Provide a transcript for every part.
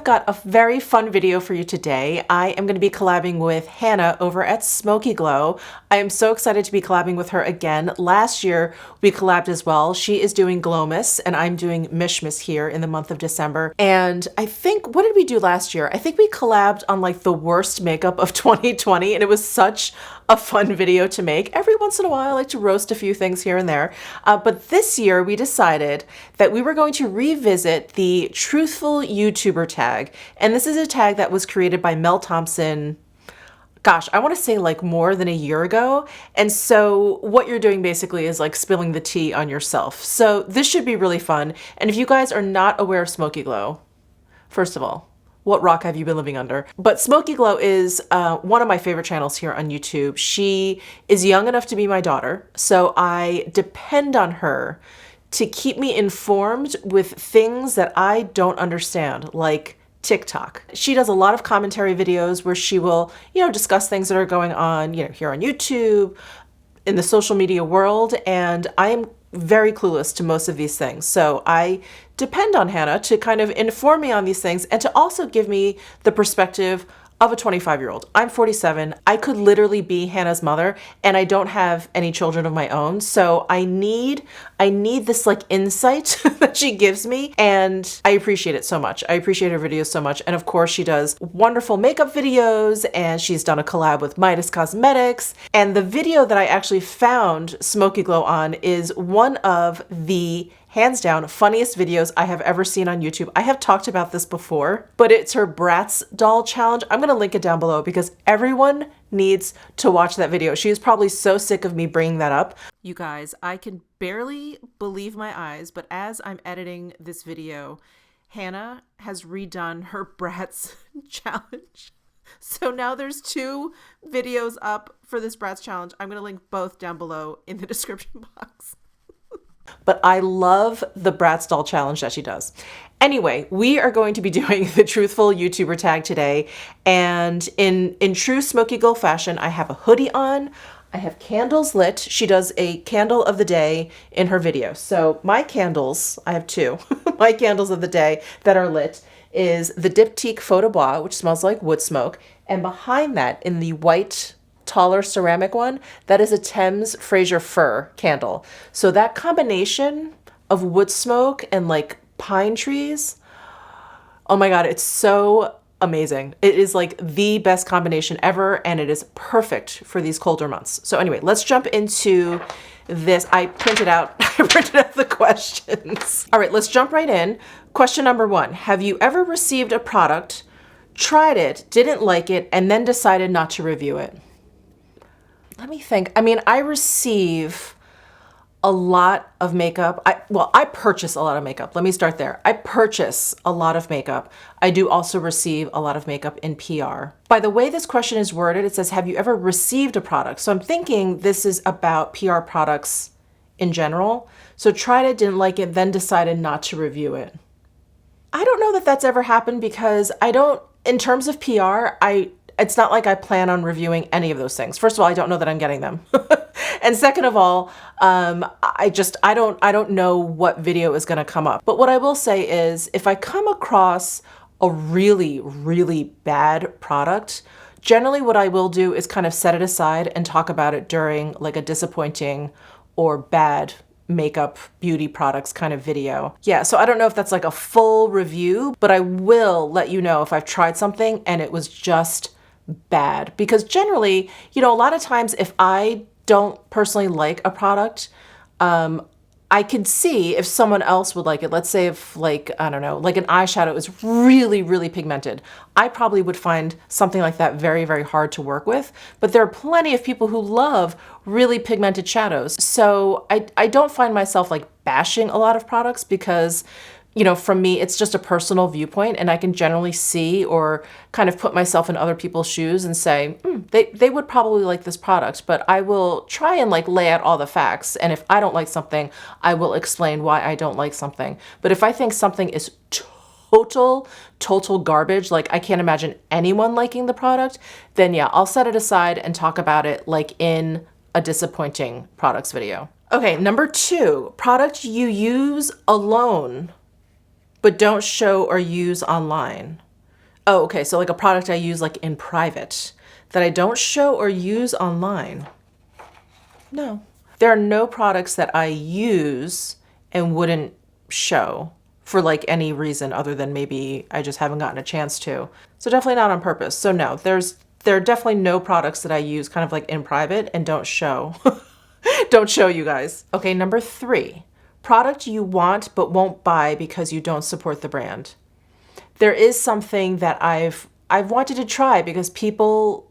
got a very fun video for you today. I am going to be collabing with Hannah over at Smokey Glow. I am so excited to be collabing with her again. Last year we collabed as well. She is doing Glowmas and I'm doing Mishmas here in the month of December. And I think, what did we do last year? I think we collabed on like the worst makeup of 2020 and it was such a fun video to make. Every once in a while I like to roast a few things here and there. But this year we decided that we were going to revisit the Truthful YouTuber tag. And this is a tag that was created by Mel Thompson, gosh, I want to say like more than a year ago. And so what you're doing basically is like spilling the tea on yourself. So this should be really fun. And if you guys are not aware of Smokey Glow, first of all, what rock have you been living under? But Smokey Glow is one of my favorite channels here on YouTube. She is young enough to be my daughter, so I depend on her to keep me informed with things that I don't understand, like TikTok. She does a lot of commentary videos where she will, discuss things that are going on, here on YouTube, in the social media world, and I am very clueless to most of these things. So I depend on Hannah to kind of inform me on these things and to also give me the perspective of a 25-year-old. I'm 47. I could literally be Hannah's mother and I don't have any children of my own. So I need this like insight that she gives me and I appreciate it so much. I appreciate her videos so much. And of course she does wonderful makeup videos and she's done a collab with Midas Cosmetics. And the video that I actually found Smokey Glow on is one of the hands down funniest videos I have ever seen on YouTube. I have talked about this before, but it's her Bratz doll challenge. I'm gonna link it down below because everyone needs to watch that video. She is probably so sick of me bringing that up. You guys, I can barely believe my eyes, but as I'm editing this video, Hannah has redone her Bratz challenge. So now there's 2 videos up for this Bratz challenge. I'm gonna link both down below in the description box. But I love the Bratz doll challenge that she does. Anyway, we are going to be doing the Truthful YouTuber tag today. And in true Smokey Glow fashion, I have a hoodie on. I have candles lit. She does a candle of the day in her video. So my candles, I have 2. My candles of the day that are lit is the Diptyque Photo Bois, which smells like wood smoke. And behind that, in the white taller ceramic one, that is a Thames Fraser Fir candle. So that combination of wood smoke and like pine trees, oh my God, it's so amazing. It is like the best combination ever and it is perfect for these colder months. So anyway, let's jump into this. I printed out the questions. All right, let's jump right in. Question number 1, have you ever received a product, tried it, didn't like it, and then decided not to review it? Let me think. I mean, I receive a lot of makeup. I purchase a lot of makeup. Let me start there. I purchase a lot of makeup. I do also receive a lot of makeup in PR. By the way this question is worded, it says, have you ever received a product? So I'm thinking this is about PR products in general. So tried it, didn't like it, then decided not to review it. I don't know that that's ever happened because in terms of PR, it's not like I plan on reviewing any of those things. First of all, I don't know that I'm getting them. And second of all, I don't know what video is gonna come up. But what I will say is if I come across a really, really bad product, generally what I will do is kind of set it aside and talk about it during like a disappointing or bad makeup beauty products kind of video. Yeah, so I don't know if that's like a full review, but I will let you know if I've tried something and it was just bad. Because generally, a lot of times if I don't personally like a product, I could see if someone else would like it. Let's say if like, I don't know, like an eyeshadow is really, really pigmented. I probably would find something like that very, very hard to work with. But there are plenty of people who love really pigmented shadows. So I don't find myself like bashing a lot of products because from me, it's just a personal viewpoint and I can generally see or kind of put myself in other people's shoes and say, they would probably like this product, but I will try and like lay out all the facts. And if I don't like something, I will explain why I don't like something. But if I think something is total garbage, like I can't imagine anyone liking the product, then yeah, I'll set it aside and talk about it like in a disappointing products video. Okay, number 2, product you use alone but don't show or use online. Oh, okay. So like a product I use like in private that I don't show or use online. No. There are no products that I use and wouldn't show for like any reason other than maybe I just haven't gotten a chance to. So definitely not on purpose. So no, there are definitely no products that I use kind of like in private and don't show. Don't show you guys. Okay, number 3. Product you want but won't buy because you don't support the brand. There is something that I've wanted to try because people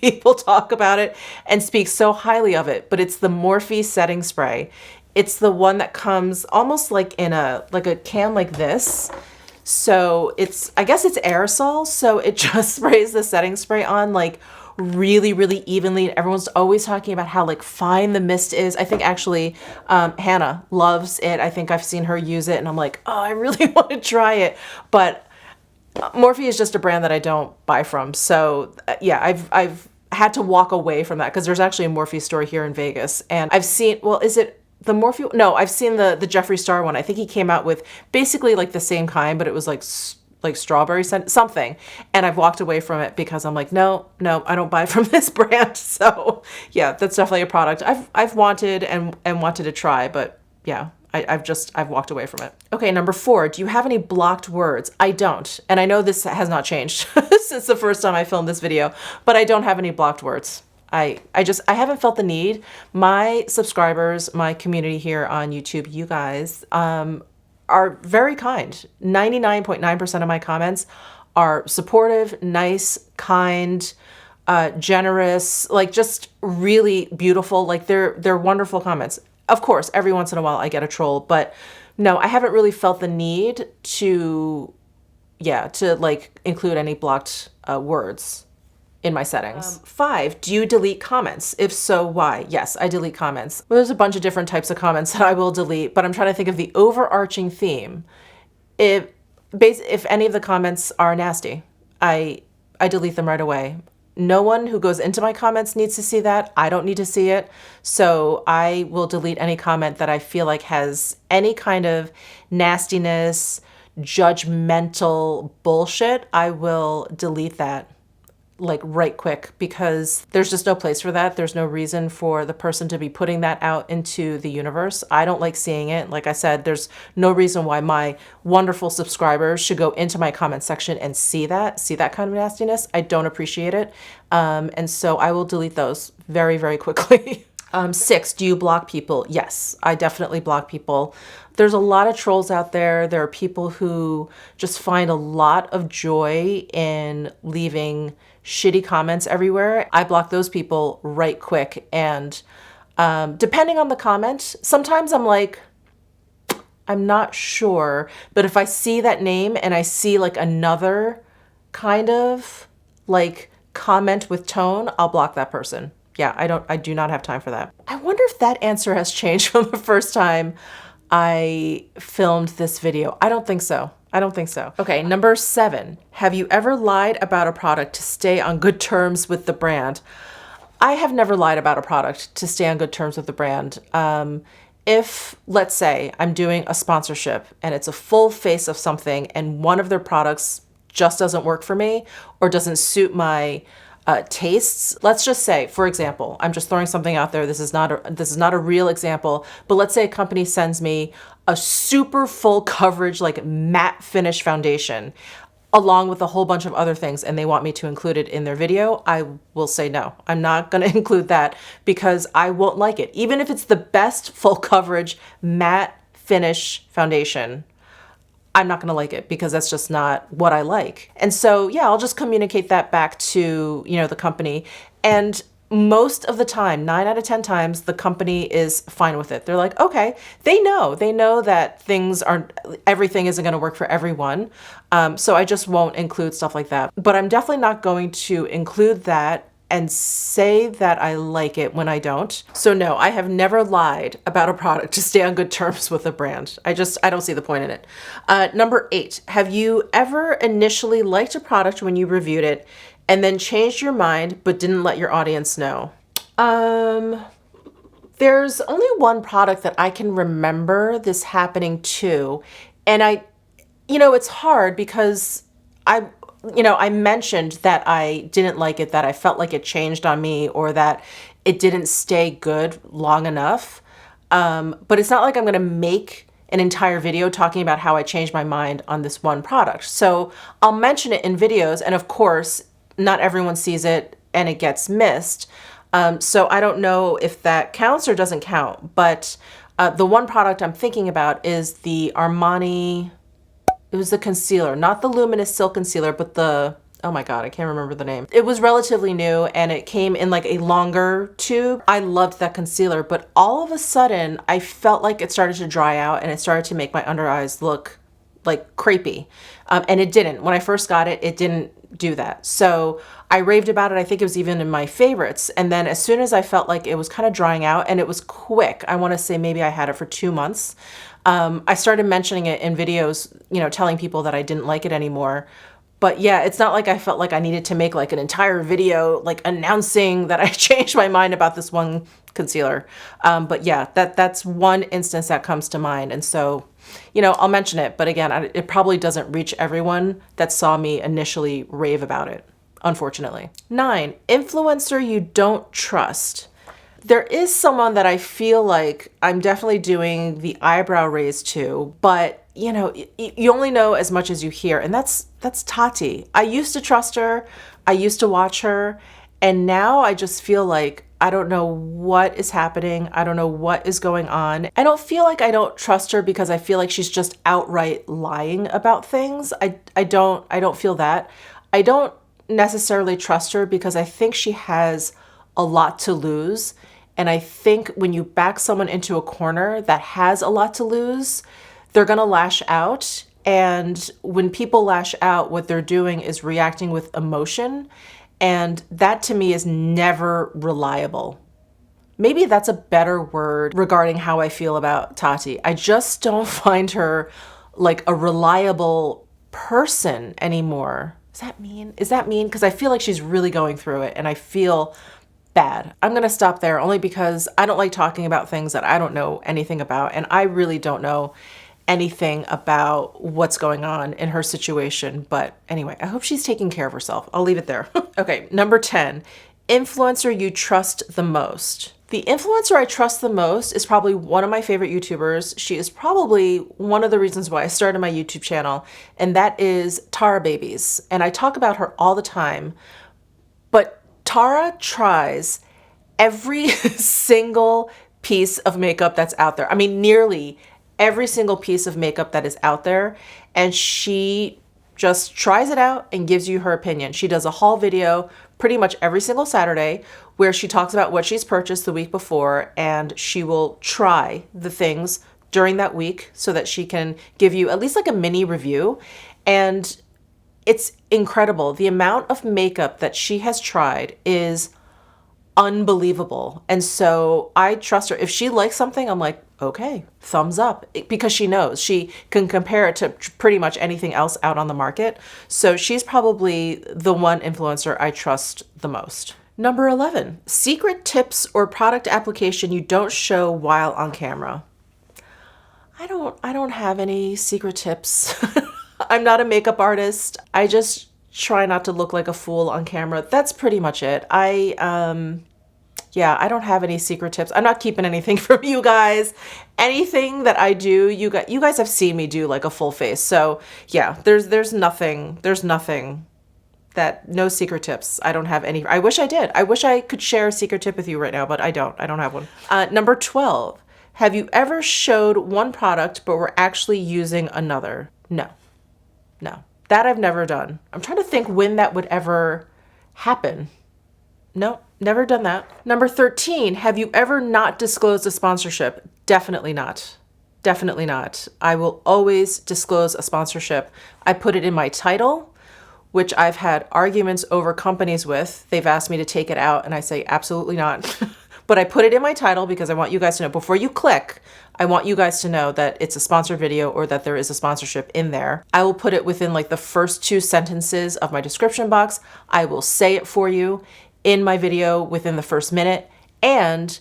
people talk about it and speak so highly of it, but it's the Morphe setting spray. It's the one that comes almost like in a can like this. So I guess it's aerosol, so it just sprays the setting spray on like really, really evenly. Everyone's always talking about how like fine the mist is. I think actually Hannah loves it. I think I've seen her use it and I'm like, oh, I really want to try it. But Morphe is just a brand that I don't buy from. So yeah, I've had to walk away from that because there's actually a Morphe store here in Vegas. And I've seen, well, is it the Morphe? No, I've seen the Jeffree Star one. I think he came out with basically like the same kind, but it was like strawberry scent, something. And I've walked away from it because I'm like, no, I don't buy from this brand. So yeah, that's definitely a product I've wanted and wanted to try, but yeah, I've walked away from it. Okay, number 4, do you have any blocked words? I don't. And I know this has not changed since the first time I filmed this video, but I don't have any blocked words. I haven't felt the need. My subscribers, my community here on YouTube, you guys, are very kind. 99.9% of my comments are supportive, nice, kind, generous, like just really beautiful. Like they're wonderful comments. Of course, every once in a while I get a troll, but no, I haven't really felt the need to like include any blocked words in my settings. 5, do you delete comments? If so, why? Yes, I delete comments. Well, there's a bunch of different types of comments that I will delete, but I'm trying to think of the overarching theme. If any of the comments are nasty, I delete them right away. No one who goes into my comments needs to see that. I don't need to see it. So I will delete any comment that I feel like has any kind of nastiness, judgmental bullshit. I will delete that like right quick because there's just no place for that. There's no reason for the person to be putting that out into the universe. I don't like seeing it. Like I said, there's no reason why my wonderful subscribers should go into my comment section and see that kind of nastiness. I don't appreciate it. And so I will delete those very, very quickly. 6, do you block people? Yes, I definitely block people. There's a lot of trolls out there. There are people who just find a lot of joy in leaving shitty comments everywhere. I block those people right quick. And depending on the comment, sometimes I'm like, I'm not sure. But if I see that name and I see like another kind of like comment with tone, I'll block that person. Yeah, I do not have time for that. I wonder if that answer has changed from the first time I filmed this video. I don't think so. Okay, number 7. Have you ever lied about a product to stay on good terms with the brand? I have never lied about a product to stay on good terms with the brand. If, let's say, I'm doing a sponsorship and it's a full face of something and one of their products just doesn't work for me or doesn't suit my tastes. Let's just say, for example, I'm just throwing something out there. This is not a real example, but let's say a company sends me a super full coverage, like matte finish foundation, along with a whole bunch of other things, and they want me to include it in their video. I will say no. I'm not going to include that because I won't like it. Even if it's the best full coverage matte finish foundation, I'm not going to like it because that's just not what I like. And so, yeah, I'll just communicate that back to, the company. And most of the time, 9 out of 10 times, the company is fine with it. They're like, okay, they know that everything isn't going to work for everyone. So I just won't include stuff like that. But I'm definitely not going to include that and say that I like it when I don't. So no, I have never lied about a product to stay on good terms with a brand. I don't see the point in it. Number 8, have you ever initially liked a product when you reviewed it and then changed your mind but didn't let your audience know? There's only one product that I can remember this happening to. And it's hard because you know, I mentioned that I didn't like it, that I felt like it changed on me, or that it didn't stay good long enough. But it's not like I'm going to make an entire video talking about how I changed my mind on this one product. So I'll mention it in videos, and of course, not everyone sees it and it gets missed. So I don't know if that counts or doesn't count, but the one product I'm thinking about is the Armani, it was the concealer, not the Luminous Silk Concealer, but the, oh my God, I can't remember the name. It was relatively new and it came in like a longer tube. I loved that concealer, but all of a sudden I felt like it started to dry out and it started to make my under eyes look like crepey. And it didn't. When I first got it, it didn't do that. So I raved about it. I think it was even in my favorites. And then as soon as I felt like it was kind of drying out, and it was quick, I want to say maybe I had it for 2 months. I started mentioning it in videos, you know, telling people that I didn't like it anymore. But yeah, it's not like I felt like I needed to make like an entire video like announcing that I changed my mind about this one concealer. But yeah, that's one instance that comes to mind. And so, you know, I'll mention it, but again, it probably doesn't reach everyone that saw me initially rave about it, unfortunately. 9, influencer you don't trust. There is someone that I feel like I'm definitely doing the eyebrow raise to, but you know, you only know as much as you hear, and that's Tati. I used to trust her, I used to watch her, and now I just feel like I don't know what is happening. I don't know what is going on. I don't feel like I don't trust her because I feel like she's just outright lying about things. I don't feel that. I don't necessarily trust her because I think she has a lot to lose. And I think when you back someone into a corner that has a lot to lose, they're gonna lash out. And when people lash out, what they're doing is reacting with emotion. And that to me is never reliable. Maybe that's a better word regarding how I feel about Tati. I just don't find her like a reliable person anymore. Is that mean? Is that mean? Because I feel like she's really going through it and I feel bad. I'm gonna stop there only because I don't like talking about things that I don't know anything about, and I really don't know anything about what's going on in her situation. But anyway, I hope she's taking care of herself. I'll leave it there. Okay, number 10, influencer you trust the most. The influencer I trust the most is probably one of my favorite YouTubers. She is probably one of the reasons why I started my YouTube channel, and that is Tara Babies. And I talk about her all the time, but Tara tries every single piece of makeup that's out there. I mean, nearly every single piece of makeup that is out there, and she just tries it out and gives you her opinion. She does a haul video pretty much every single Saturday where she talks about what she's purchased the week before, and she will try the things during that week so that she can give you at least like a mini review. And it's incredible. The amount of makeup that she has tried is unbelievable. And so I trust her. If she likes something, I'm like, okay, thumbs up, because she knows she can compare it to pretty much anything else out on the market. So she's probably the one influencer I trust the most. Number 11, secret tips or product application you don't show while on camera. I don't have any secret tips. I'm not a makeup artist. I just try not to look like a fool on camera. That's pretty much it. Yeah, I don't have any secret tips. I'm not keeping anything from you guys. Anything that I do, you guys have seen me do like a full face. So yeah, there's nothing that, no secret tips. I don't have any. I wish I did. I wish I could share a secret tip with you right now, but I don't have one. Number 12, have you ever showed one product but were actually using another? No, that I've never done. I'm trying to think when that would ever happen. No, never done that. Number 13, have you ever not disclosed a sponsorship? Definitely not. Definitely not. I will always disclose a sponsorship. I put it in my title, which I've had arguments over companies with. They've asked me to take it out and I say absolutely not. But I put it in my title because I want you guys to know, before you click, I want you guys to know that it's a sponsored video or that there is a sponsorship in there. I will put it within like the first 2 sentences of my description box. I will say it for you in my video within the first minute. And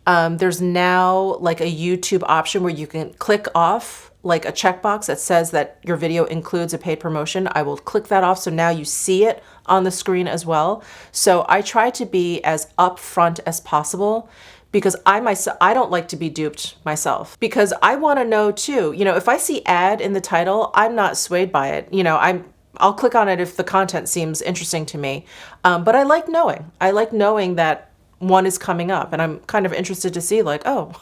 There's now like a YouTube option where you can click off like a checkbox that says that your video includes a paid promotion. I will click that off so now you see it on the screen as well. So I try to be as upfront as possible because I don't like to be duped myself, because I want to know too, you know, if I see ad in the title, I'm not swayed by it. You know, I'll click on it if the content seems interesting to me. But I like knowing that one is coming up, and I'm kind of interested to see like, oh,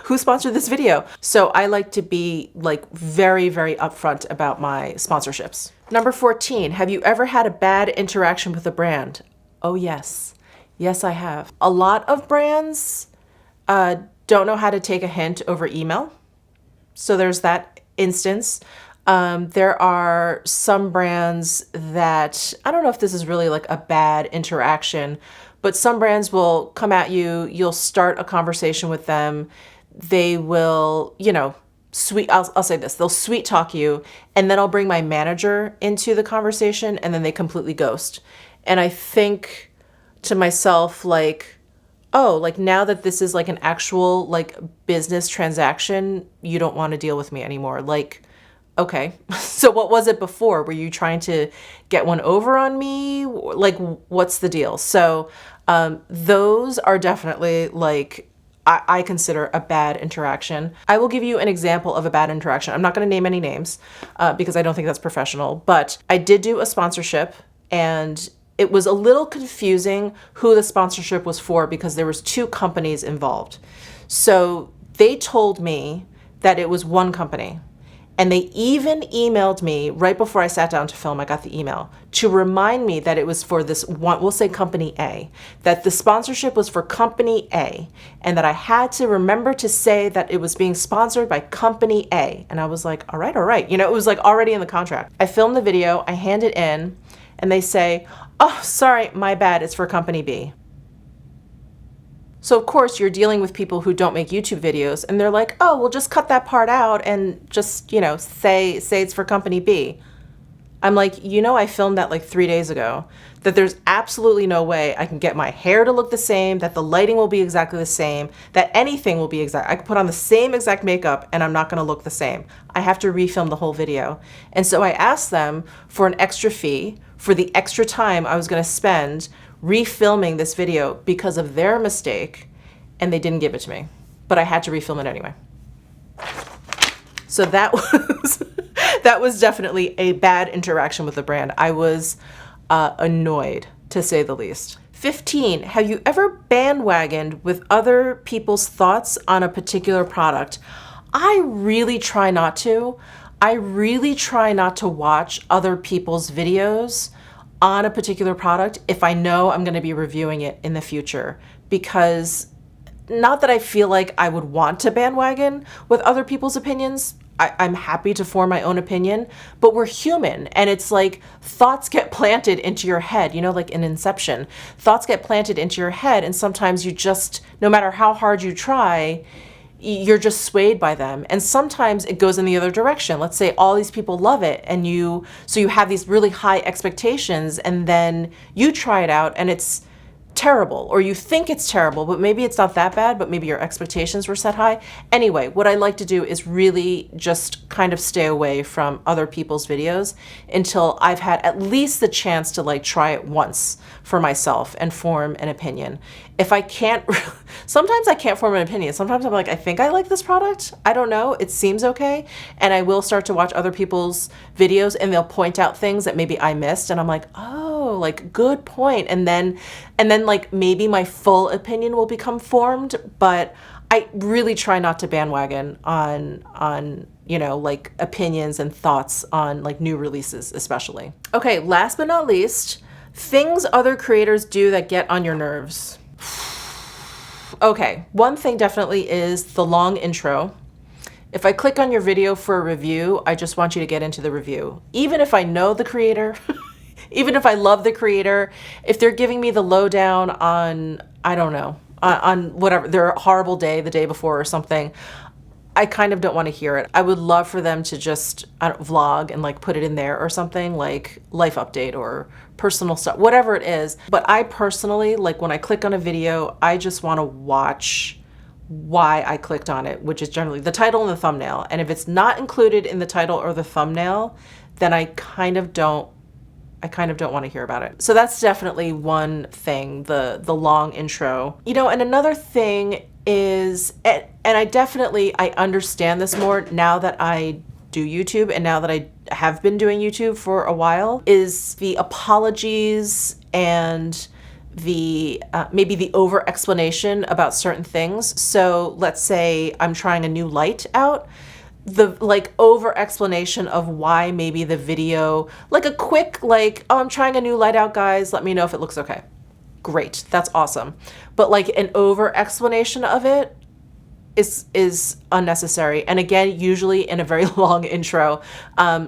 who sponsored this video? So I like to be like very, very upfront about my sponsorships. Number 14, have you ever had a bad interaction with a brand? Oh yes. Yes, I have. A lot of brands don't know how to take a hint over email. So there's that instance. There are some brands that, I don't know if this is really like a bad interaction, but some brands will come at you, you'll start a conversation with them, they will, you know, I'll say this, they'll sweet talk you, and then I'll bring my manager into the conversation, and then they completely ghost. And I think to myself, like, oh, like now that this is like an actual like business transaction, you don't want to deal with me anymore. Like, okay, so what was it before? Were you trying to get one over on me? Like, what's the deal? So those are definitely like, I consider a bad interaction. I will give you an example of a bad interaction. I'm not going to name any names because I don't think that's professional, but I did do a sponsorship, and it was a little confusing who the sponsorship was for because there was 2 companies involved. So they told me that it was one company. And they even emailed me right before I sat down to film. I got the email to remind me that it was for this one, we'll say company A, that the sponsorship was for company A, and that I had to remember to say that it was being sponsored by company A. And I was like, all right. You know, it was like already in the contract. I filmed the video, I hand it in, and they say, oh, sorry, my bad, it's for company B. So of course you're dealing with people who don't make YouTube videos, and they're like, oh, well, just cut that part out and just, you know, say it's for company B. I'm like, you know, I filmed that like 3 days ago, that there's absolutely no way I can get my hair to look the same, that the lighting will be exactly the same, that anything will be exact. I could put on the same exact makeup and I'm not going to look the same. I have to refilm the whole video. And so I asked them for an extra fee for the extra time I was going to spend refilming this video because of their mistake, and they didn't give it to me, but I had to refilm it anyway. So that was definitely a bad interaction with the brand. I was annoyed, to say the least. 15, have you ever bandwagoned with other people's thoughts on a particular product? I really try not to. I really try not to watch other people's videos on a particular product if I know I'm going to be reviewing it in the future, because not that I feel like I would want to bandwagon with other people's opinions. I'm happy to form my own opinion, but we're human, and it's like thoughts get planted into your head, you know, like in Inception. Thoughts get planted into your head, and sometimes you just, no matter how hard you try, you're just swayed by them. And sometimes it goes in the other direction. Let's say all these people love it, and so you have these really high expectations, and then you try it out and it's terrible, or you think it's terrible, but maybe it's not that bad, but maybe your expectations were set high. Anyway, what I like to do is really just kind of stay away from other people's videos until I've had at least the chance to like try it once for myself and form an opinion. If I can't, sometimes I can't form an opinion. Sometimes I'm like, I think I like this product. I don't know. It seems okay. And I will start to watch other people's videos, and they'll point out things that maybe I missed. And I'm like, oh, like good point. And then like maybe my full opinion will become formed, but I really try not to bandwagon on, you know, like opinions and thoughts on like new releases, especially. Okay. Last but not least, things other creators do that get on your nerves. Okay, one thing definitely is the long intro. If I click on your video for a review, I just want you to get into the review. Even if I know the creator, even if I love the creator, if they're giving me the lowdown on, I don't know, on whatever, their horrible day the day before or something, I kind of don't want to hear it. I would love for them to just vlog and like put it in there or something, like life update or personal stuff, whatever it is. But I personally, like when I click on a video, I just want to watch why I clicked on it, which is generally the title and the thumbnail. And if it's not included in the title or the thumbnail, then I kind of don't want to hear about it. So that's definitely one thing, the long intro. You know, and another thing is, and I understand this more now that I do YouTube and now that I have been doing YouTube for a while, is the apologies and the maybe the over explanation about certain things. So let's say I'm trying a new light out, the like over explanation of why maybe the video, like a quick like, oh, I'm trying a new light out, guys, let me know if it looks okay. Great, that's awesome. But like an over explanation of it is unnecessary, and again, usually in a very long intro.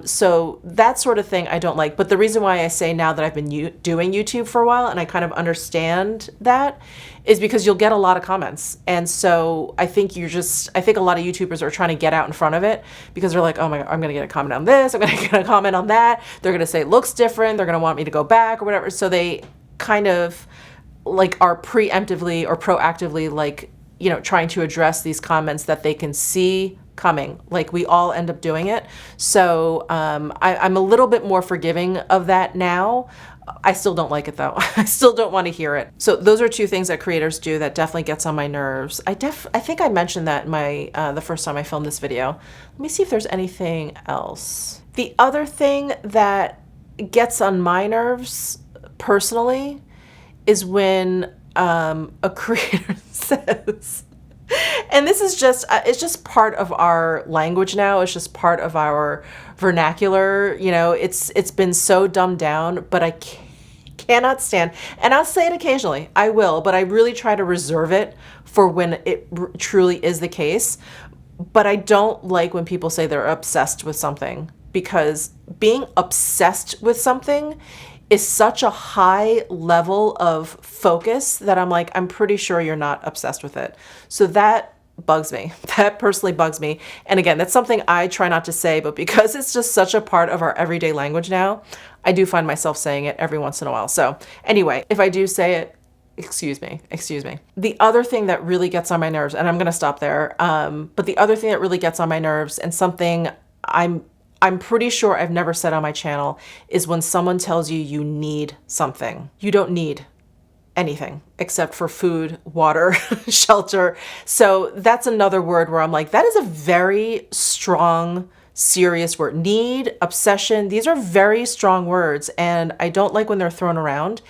So that sort of thing I don't like. But the reason why I say now that I've been doing YouTube for a while and I kind of understand that is because you'll get a lot of comments. And so I think a lot of YouTubers are trying to get out in front of it because they're like, oh my God, I'm gonna get a comment on this, I'm gonna get a comment on that, they're gonna say it looks different, they're gonna want me to go back or whatever. So they kind of like are preemptively or proactively like, you know, trying to address these comments that they can see coming. Like we all end up doing it. So I'm a little bit more forgiving of that now. I still don't like it though. I still don't want to hear it. So those are two things that creators do that definitely gets on my nerves. I think I mentioned that in my the first time I filmed this video. Let me see if there's anything else. The other thing that gets on my nerves personally is when a creator says, and this is just, it's just part of our language now. It's just part of our vernacular. You know, it's been so dumbed down, but I cannot stand, and I'll say it occasionally, I will, but I really try to reserve it for when it truly is the case. But I don't like when people say they're obsessed with something, because being obsessed with something is such a high level of focus that I'm like, I'm pretty sure you're not obsessed with it. So that bugs me. That personally bugs me. And again, that's something I try not to say, but because it's just such a part of our everyday language now, I do find myself saying it every once in a while. So anyway, if I do say it, excuse me. The other thing that really gets on my nerves, and I'm going to stop there. But the other thing that really gets on my nerves, and something I'm pretty sure I've never said on my channel, is when someone tells you you need something. You don't need anything except for food, water, shelter. So that's another word where I'm like, that is a very strong, serious word. Need, obsession, these are very strong words, and I don't like when they're thrown around,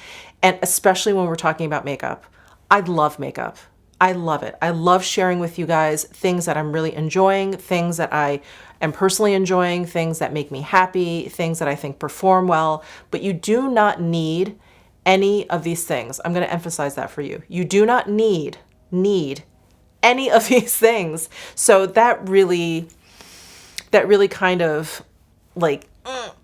and especially when we're talking about makeup. I love makeup. I love it. I love sharing with you guys things that I'm really enjoying, things that I am personally enjoying, things that make me happy, things that I think perform well, but you do not need any of these things. I'm going to emphasize that for you. You do not need any of these things. So that really kind of like,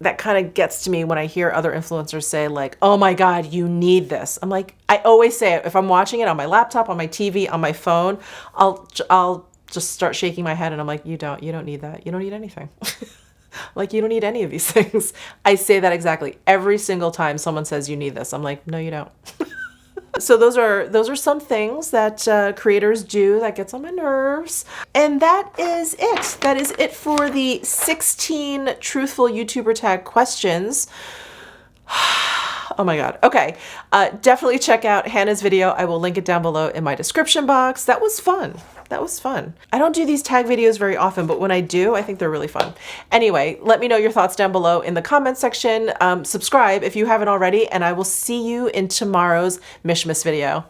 that kind of gets to me when I hear other influencers say like, oh my God, you need this. I'm like, I always say it. If I'm watching it on my laptop, on my TV, on my phone, I'll just start shaking my head and I'm like, you don't need that. You don't need anything. Like, you don't need any of these things. I say that exactly every single time someone says you need this. I'm like, no, you don't. So those are some things that creators do that gets on my nerves. And that is it. That is it for the 16 truthful YouTuber tag questions. Oh my God. Okay. Definitely check out Hannah's video. I will link it down below in my description box. That was fun. That was fun. I don't do these tag videos very often, but when I do, I think they're really fun. Anyway, let me know your thoughts down below in the comment section. Subscribe if you haven't already, and I will see you in tomorrow's Mishmas video.